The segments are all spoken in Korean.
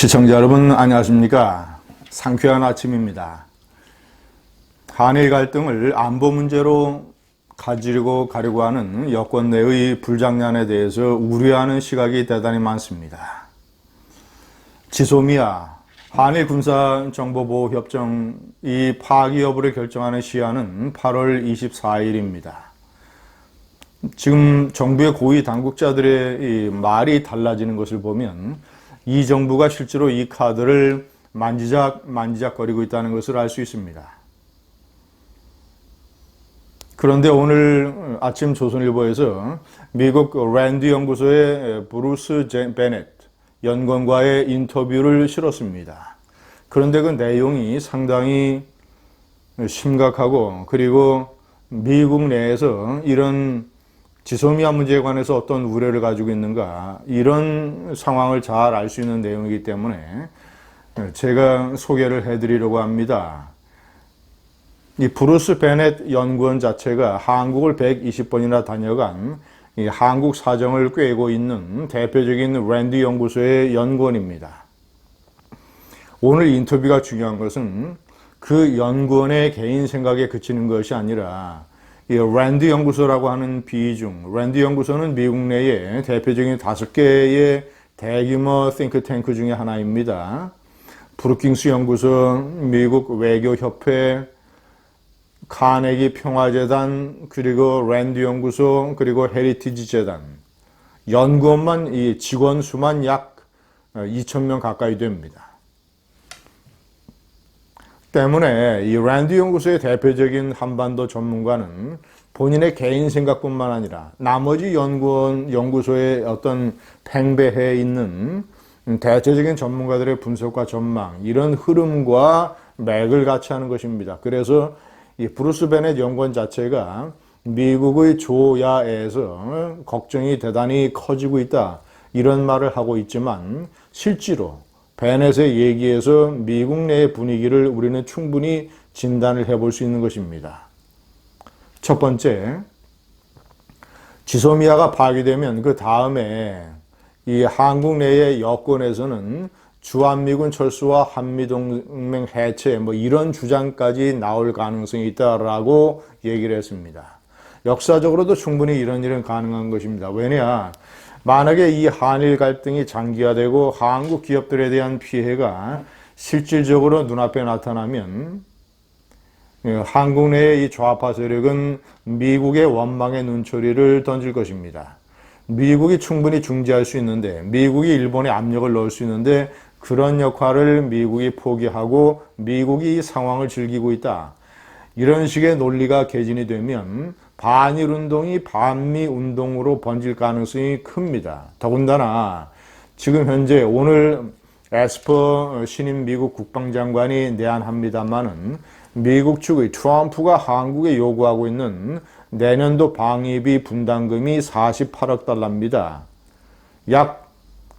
시청자 여러분 안녕하십니까? 상쾌한 아침입니다. 한일 갈등을 안보 문제로 가지고 가려고 하는 여권 내의 불장난에 대해서 우려하는 시각이 대단히 많습니다. 지소미아 한일 군사정보보호협정이 파기 여부를 결정하는 시한은 8월 24일입니다. 지금 정부의 고위 당국자들의 이 말이 달라지는 것을 보면 이 정부가 실제로 이 카드를 만지작거리고 있다는 것을 알 수 있습니다. 그런데 오늘 아침 조선일보에서 미국 랜드 연구소의 브루스 베넷 연구원과의 인터뷰를 실었습니다. 그런데 그 내용이 상당히 심각하고, 그리고 미국 내에서 이런 지소미아 문제에 관해서 어떤 우려를 가지고 있는가, 이런 상황을 잘 알 수 있는 내용이기 때문에 제가 소개를 해드리려고 합니다. 이 브루스 베넷 연구원 자체가 한국을 120번이나 다녀간 이 한국 사정을 꿰고 있는 대표적인 랜드 연구소의 연구원입니다. 오늘 인터뷰가 중요한 것은 그 연구원의 개인 생각에 그치는 것이 아니라 이 랜드 연구소라고 하는 비중, 랜드 연구소는 미국 내에 대표적인 5개의 대규모 싱크탱크 중에 하나입니다. 브루킹스 연구소, 미국 외교협회, 카네기 평화재단, 그리고 랜드 연구소, 그리고 헤리티지 재단. 연구원만 이 직원 수만 약 2,000명 가까이 됩니다. 때문에 이 랜드 연구소의 대표적인 한반도 전문가는 본인의 개인 생각뿐만 아니라 나머지 연구소의 어떤 팽배해 있는 대체적인 전문가들의 분석과 전망, 이런 흐름과 맥을 같이 하는 것입니다. 그래서 이 브루스 베넷 연구원 자체가 미국의 조야에서 걱정이 대단히 커지고 있다, 이런 말을 하고 있지만, 실제로 베넷의 얘기에서 미국 내의 분위기를 우리는 충분히 진단을 해볼 수 있는 것입니다. 첫 번째, 지소미아가 파기되면 그 다음에 이 한국 내의 여권에서는 주한미군 철수와 한미동맹 해체, 이런 주장까지 나올 가능성이 있다라고 얘기를 했습니다. 역사적으로도 충분히 이런 일은 가능한 것입니다. 왜냐? 만약에 이 한일 갈등이 장기화되고 한국 기업들에 대한 피해가 실질적으로 눈앞에 나타나면 한국 내의 이 좌파 세력은 미국의 원망의 눈초리를 던질 것입니다. 미국이 충분히 중재할 수 있는데, 미국이 일본에 압력을 넣을 수 있는데, 그런 역할을 미국이 포기하고 미국이 이 상황을 즐기고 있다, 이런 식의 논리가 개진이 되면 반일 운동이 반미 운동으로 번질 가능성이 큽니다. 더군다나 지금 현재 오늘 에스퍼 신임 미국 국방장관이 내한합니다마는 미국 측의 트럼프가 한국에 요구하고 있는 내년도 방위비 분담금이 48억 달러입니다. 약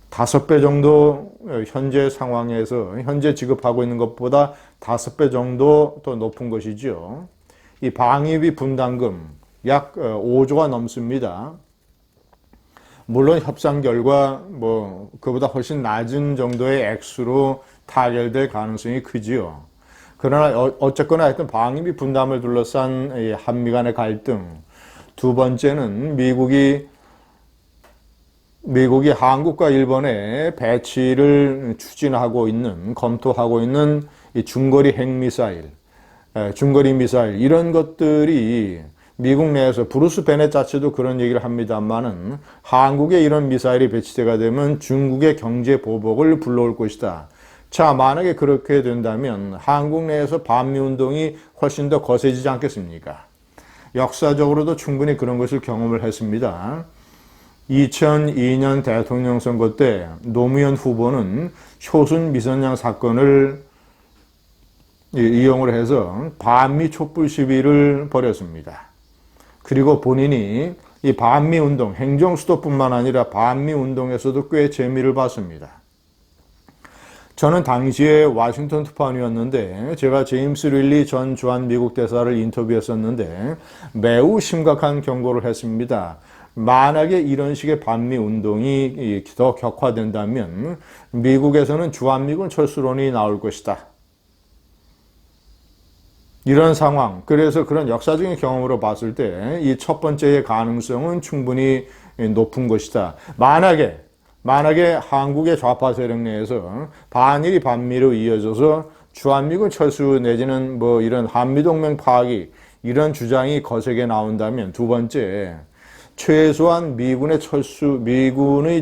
5배 정도 현재 상황에서 현재 지급하고 있는 것보다 5배 정도 더 높은 것이죠. 이 방위비 분담금 약 5조가 넘습니다. 물론 협상 결과 그보다 훨씬 낮은 정도의 액수로 타결될 가능성이 크지요. 그러나 어쨌거나 하여튼 방위비 분담을 둘러싼 한미 간의 갈등, 두 번째는 미국이 한국과 일본의 배치를 검토하고 있는 이 중거리 핵미사일, 중거리 미사일, 이런 것들이 미국 내에서 브루스 베넷 자체도 그런 얘기를 합니다만은 한국에 이런 미사일이 배치되게 되면 중국의 경제 보복을 불러올 것이다. 자, 만약에 그렇게 된다면 한국 내에서 반미 운동이 훨씬 더 거세지지 않겠습니까? 역사적으로도 충분히 그런 것을 경험을 했습니다. 2002년 대통령 선거 때 노무현 후보는 효순 미선양 사건을 이용을 해서 반미 촛불 시위를 벌였습니다. 그리고 본인이 이 반미 운동, 행정수도뿐만 아니라 반미 운동에서도 꽤 재미를 봤습니다. 저는 당시에 워싱턴 특파원이었는데 제가 제임스 릴리 전 주한 미국 대사를 인터뷰했었는데 매우 심각한 경고를 했습니다. 만약에 이런 식의 반미 운동이 더 격화된다면 미국에서는 주한미군 철수론이 나올 것이다. 이런 상황, 그래서 그런 역사적인 경험으로 봤을 때 이 첫 번째의 가능성은 충분히 높은 것이다. 만약에 한국의 좌파 세력 내에서 반일이 반미로 이어져서 주한미군 철수 내지는 뭐 이런 한미동맹 파기 이런 주장이 거세게 나온다면 두 번째, 최소한 미군의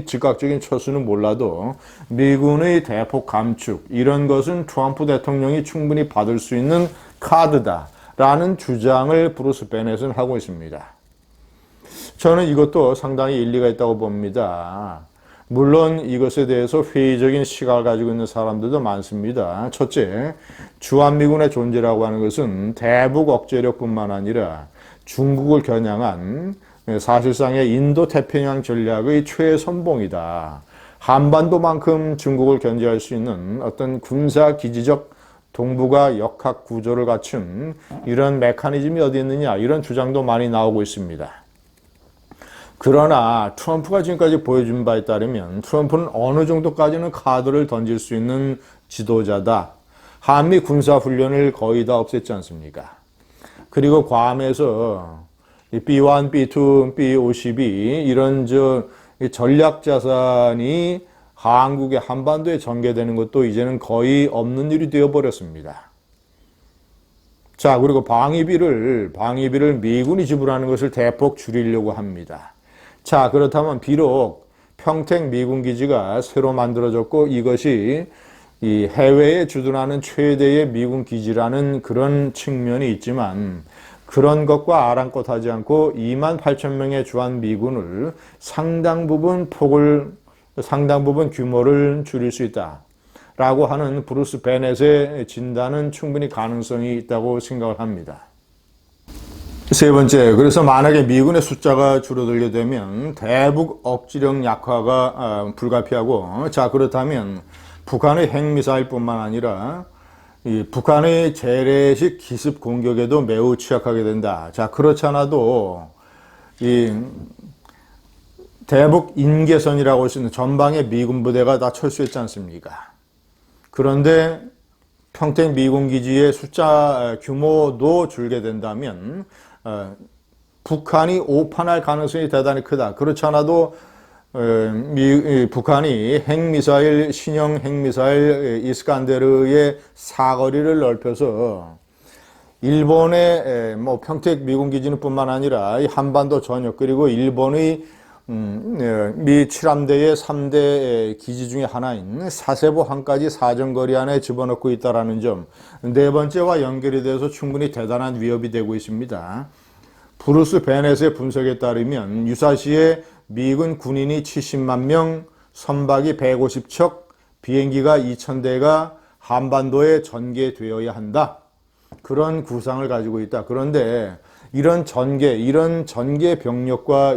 즉각적인 철수는 몰라도 미군의 대폭 감축 이런 것은 트럼프 대통령이 충분히 받을 수 있는 카드다라는 주장을 브루스 베넷은 하고 있습니다. 저는 이것도 상당히 일리가 있다고 봅니다. 물론 이것에 대해서 회의적인 시각을 가지고 있는 사람들도 많습니다. 첫째, 주한미군의 존재라고 하는 것은 대북 억제력뿐만 아니라 중국을 겨냥한 사실상의 인도태평양 전략의 최선봉이다. 한반도만큼 중국을 견제할 수 있는 어떤 군사기지적 동북아 역학 구조를 갖춘 이런 메커니즘이 어디 있느냐, 이런 주장도 많이 나오고 있습니다. 그러나 트럼프가 지금까지 보여준 바에 따르면 트럼프는 어느 정도까지는 카드를 던질 수 있는 지도자다. 한미 군사훈련을 거의 다 없앴지 않습니까? 그리고 괌에서 B1, B2, B52 이런 전략자산이 한국의 한반도에 전개되는 것도 이제는 거의 없는 일이 되어버렸습니다. 자, 그리고 방위비를 미군이 지불하는 것을 대폭 줄이려고 합니다. 자, 그렇다면 비록 평택 미군 기지가 새로 만들어졌고 이것이 이 해외에 주둔하는 최대의 미군 기지라는 그런 측면이 있지만 그런 것과 아랑곳하지 않고 28,000명의 주한 미군을 상당 부분 규모를 줄일 수 있다. 라고 하는 브루스 베넷의 진단은 충분히 가능성이 있다고 생각을 합니다. 세 번째, 그래서 만약에 미군의 숫자가 줄어들게 되면 대북 억지력 약화가 불가피하고, 자, 그렇다면 북한의 핵미사일뿐만 아니라 이 북한의 재래식 기습 공격에도 매우 취약하게 된다. 자, 그렇지 않아도 이 대북 인계선이라고 할 수 있는 전방의 미군 부대가 다 철수했지 않습니까? 그런데 평택 미군 기지의 숫자 규모도 줄게 된다면 북한이 오판할 가능성이 대단히 크다. 그렇지 않아도 북한이 신형 핵미사일 이스칸데르의 사거리를 넓혀서 일본의 평택 미군 기지는 뿐만 아니라 한반도 전역 그리고 일본의 미 7함대의 3대 기지 중에 하나인 사세보 항까지 사정거리 안에 집어넣고 있다는 점, 네 번째와 연결이 돼서 충분히 대단한 위협이 되고 있습니다. 브루스 베넷의 분석에 따르면 유사시에 미군 군인이 70만 명, 선박이 150척, 비행기가 2,000대가 한반도에 전개되어야 한다. 그런 구상을 가지고 있다. 그런데 이런 전개 병력과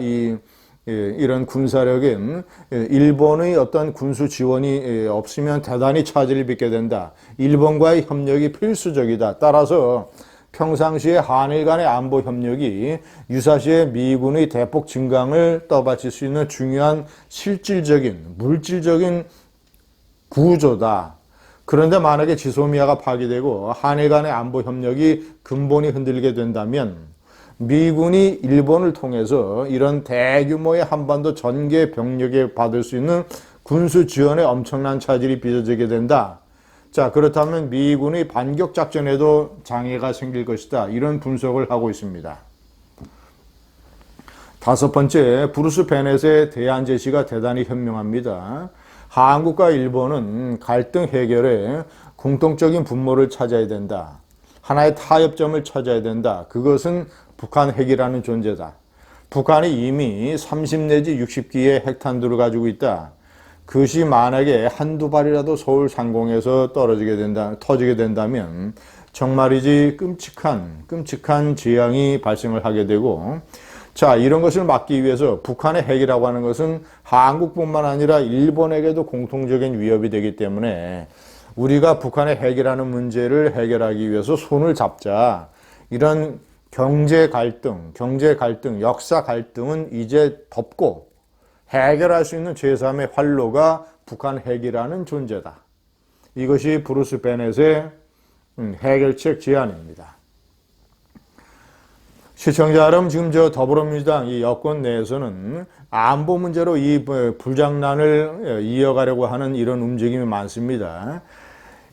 이런 군사력은 일본의 어떤 군수 지원이 없으면 대단히 차질을 빚게 된다. 일본과의 협력이 필수적이다. 따라서 평상시에 한일 간의 안보 협력이 유사시에 미군의 대폭 증강을 떠받칠 수 있는 중요한 실질적인, 물질적인 구조다. 그런데 만약에 지소미아가 파기되고 한일 간의 안보 협력이 근본이 흔들리게 된다면 미군이 일본을 통해서 이런 대규모의 한반도 전개 병력에 받을 수 있는 군수 지원에 엄청난 차질이 빚어지게 된다. 자, 그렇다면 미군의 반격 작전에도 장애가 생길 것이다. 이런 분석을 하고 있습니다. 다섯 번째, 브루스 베넷의 대안 제시가 대단히 현명합니다. 한국과 일본은 갈등 해결에 공통적인 분모를 찾아야 된다. 하나의 타협점을 찾아야 된다. 그것은 북한 핵이라는 존재다. 북한이 이미 30 내지 60기의 핵탄두를 가지고 있다. 그것이 만약에 한두 발이라도 서울 상공에서 터지게 된다면 정말이지 끔찍한 재앙이 발생을 하게 되고, 자, 이런 것을 막기 위해서 북한의 핵이라고 하는 것은 한국뿐만 아니라 일본에게도 공통적인 위협이 되기 때문에 우리가 북한의 핵이라는 문제를 해결하기 위해서 손을 잡자. 이런 경제 갈등, 역사 갈등은 이제 덮고 해결할 수 있는 제3의 활로가 북한 핵이라는 존재다. 이것이 브루스 베넷의 해결책 제안입니다. 시청자 여러분, 지금 더불어민주당 이 여권 내에서는 안보 문제로 이 불장난을 이어가려고 하는 이런 움직임이 많습니다.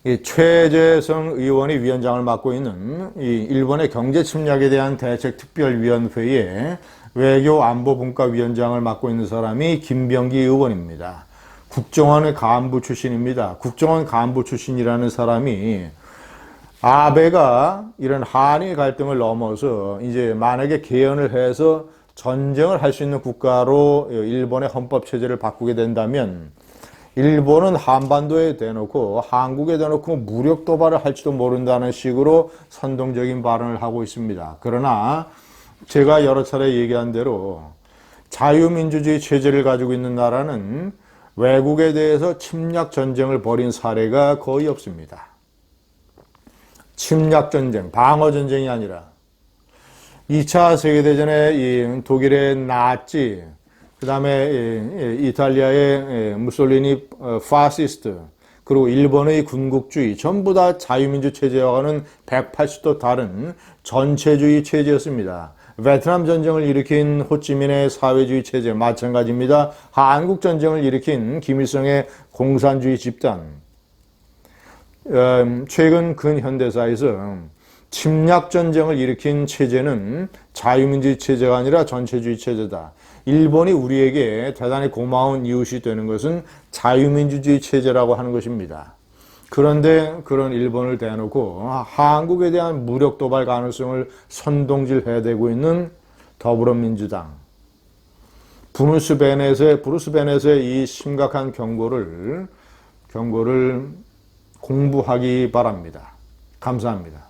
이 최재성 의원이 위원장을 맡고 있는 이 일본의 경제 침략에 대한 대책특별위원회의 외교안보분과위원장을 맡고 있는 사람이 김병기 의원입니다. 국정원의 간부 출신입니다. 국정원 간부 출신이라는 사람이 아베가 이런 한일 갈등을 넘어서 이제 만약에 개헌을 해서 전쟁을 할 수 있는 국가로 일본의 헌법 체제를 바꾸게 된다면 일본은 한반도에 대놓고 한국에 대놓고 무력 도발을 할지도 모른다는 식으로 선동적인 발언을 하고 있습니다. 그러나 제가 여러 차례 얘기한 대로 자유민주주의 체제를 가지고 있는 나라는 외국에 대해서 침략 전쟁을 벌인 사례가 거의 없습니다. 침략 전쟁, 방어 전쟁이 아니라 2차 세계대전에 이 독일의 나치, 그 다음에 이탈리아의 무솔리니 파시스트, 그리고 일본의 군국주의, 전부 다 자유민주 체제와는 180도 다른 전체주의 체제였습니다. 베트남 전쟁을 일으킨 호치민의 사회주의 체제 마찬가지입니다. 한국 전쟁을 일으킨 김일성의 공산주의 집단. 최근 근현대사에서 침략 전쟁을 일으킨 체제는 자유민주주의 체제가 아니라 전체주의 체제다. 일본이 우리에게 대단히 고마운 이웃이 되는 것은 자유민주주의 체제라고 하는 것입니다. 그런데 그런 일본을 대놓고 한국에 대한 무력 도발 가능성을 선동질해야 되고 있는 더불어민주당. 브루스 베넷의 이 심각한 경고를 공부하기 바랍니다. 감사합니다.